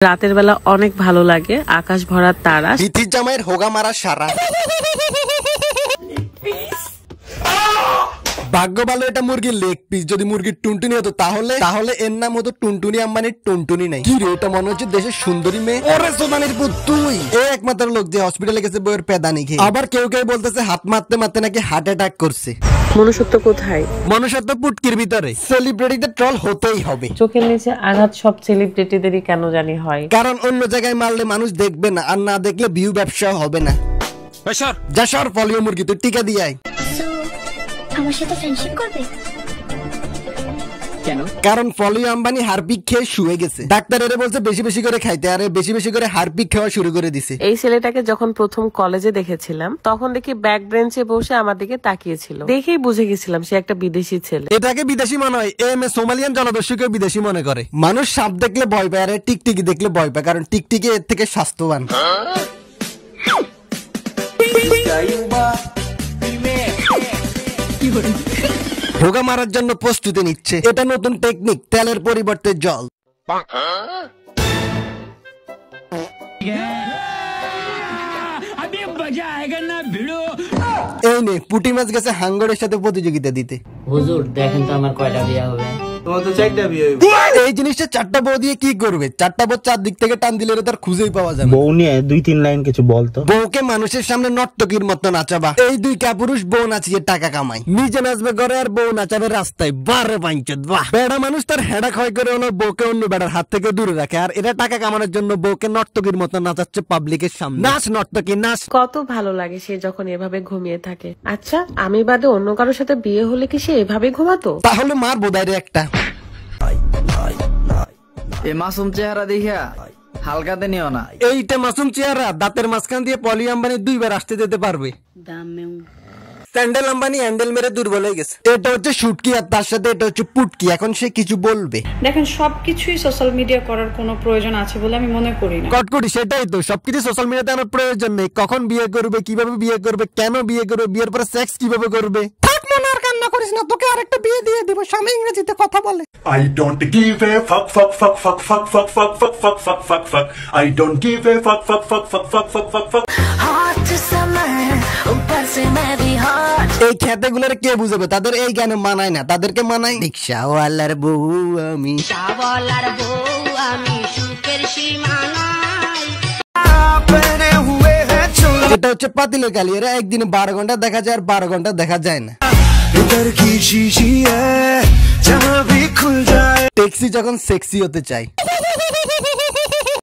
রাতের বেলা অনেক ভালো লাগে, আকাশ ভরা তারা, বিথির জামাইয়ের হোগা মারা সারা। ভাগ্য ভালো এটা মুরগির লেগ পিস, যদি মুরগির টুনটুনি হতো তাহলে এর নাম হতো টুনটুনি আম্বানির টুনটুনি নাই। কি রে, এটা মনে হচ্ছে দেশের সুন্দরী মেয়ে। ওরে সোনানির পুত তুই, এই একমাত্র লোক যে হসপিটালে গেছে বইয়ের পেদানি খেয়ে। আবার কেউ কেউ বলতেছে হাত মারতে মারতে নাকি হার্ট অ্যাটাক করছে। মনুষ্যত্ব কোথায়? মনুষ্যত্ব পুটকির ভিতরে। সেলিব্রিটিদের ট্রল হতেই হবে। চোখের নিচে আঘাত সব সেলিব্রিটিদেরই কেন জানি হয়, কারণ অন্য জায়গায় মারলে মানুষ দেখবে না, আর না দেখলে ভিউ ব্যবসা হবে না। যা সর ফলিও মুরগি, তুই টিকা দিয়ে আয়। আমার সাথে ফ্রেন্ডশিপ করবে কেন? কারণ ফলিও আম্বানি হারপিক খেয়ে শুয়ে গেছে। ডাক্তার এর বলছে বেশি বেশি করে খাইতে, আরে বেশি বেশি করে হারপিক খাওয়া শুরু করে দিছে। এই ছেলেটাকে যখন প্রথম কলেজে দেখেছিলাম তখন দেখি ব্যাক বেঞ্চে বসে আমার দিকে তাকিয়েছিল, দেখেই বুঝে গেছিলাম সে একটা বিদেশি ছেলে। এটাকে বিদেশি মনে হয়, সোমালিয়ান জনদস্যুকে বিদেশি মনে করে। মানুষ সাপ দেখলে ভয় পায়, আরে টিকটিকি দেখলে ভয় পায়, কারণ টিকটিকি এর থেকে স্বাস্থ্যবান। হোগা মারার জন্য প্রস্তুতি নিচ্ছে, এটা নতুন টেকনিক, তেলের পরিবর্তে জল। এই নে, পুঁটি মাছ গেছে হাঙ্গরের সাথে প্রতিযোগিতা দিতে। হুজুর দেখেন তো আমার কয়টা বিয়ে হবে? তোমার তো 4টা বিয়ে হবে। এই জিনিসটা 4টা বউ দিয়ে কি করবে? 4টা বউ 4 দিক থেকে টান দিলে তার খুঁজেই পাওয়া যাবে। বউ নিয়ে 2-3 লাইন কিছু বলতো। বউকে মানুষের সামনে নর্তকীর মতো নাচাবা। এই 2 কাপুরুষ বউ নাচিয়ে টাকা কামায়, নিজে নাচবে ঘরে আর বউ নাচাবে রাস্তায়। বারে পাঞ্চত বাহ। বেড়া মানুষ তার হেডা ক্ষয় করে হলো বউকে অন্য বেড়ার হাত থেকে দূরে রাখে, আর এরা টাকা কামানোর জন্য বউকে নর্তকীর মতো নাচাচ্ছে পাবলিকের সামনে। নাচ নর্তকী নাচ। কত ভালো লাগে সে যখন এভাবে ঘুমিয়ে থাকে। আচ্ছা, আমি বাদে অন্য কারোর সাথে বিয়ে হলে কি সে এভাবে ঘুমাতো? তাহলে মার বোধাইরে একটা। এ মাসুম চেহারা দেখিয়া হালকাতে নিও না। এইটা মাসুম চেহারা, দাঁতের মাঝখান দিয়ে পলি আম্বানি 2 বার আসতে যেতে পারবে। স্যান্ডেল আম্বানি হ্যান্ডেল মেরে দুর্বল হয়ে গেছে। এটা হচ্ছে শুটকি, আর তার সাথে এটা হচ্ছে পুটকি। এখন সে কিছু বলবে। দেখেন, সবকিছুই সোশ্যাল মিডিয়া করার কোনো প্রয়োজন আছে বলে আমি মনে করি না। কটকটি, সেটাই তো, সবকিছু সোশ্যাল মিডিয়াতে আনার প্রয়োজন নেই। কখন বিয়ে করবে, কিভাবে বিয়ে করবে, কেন বিয়ে করবে, বিয়ের পরে সেক্স কিভাবে করবে। থাক মনে আর কান্না করিস না, তোকে আরেকটা বিয়ে দিয়ে দিব। স্বামী ইংরেজিতে কথা বলে। I don't give a fuck fuck fuck fuck fuck fuck fuck fuck fuck fuck fuck fuck. I don't give a fuck fuck fuck fuck fuck fuck fuck fuck. এই খেতেগুলোর কে বুঝাবে? তাদের এই গানে মানায় না, তাদেরকে মানায় রিকশাওয়ালার বউ আমি। এটা হচ্ছে পাতিলের কালি, এরা একদিনে 12 ঘন্টা দেখা যায় আর 12 ঘন্টা দেখা যায় না। ট্যাক্সি যখন সেক্সি হতে চায়।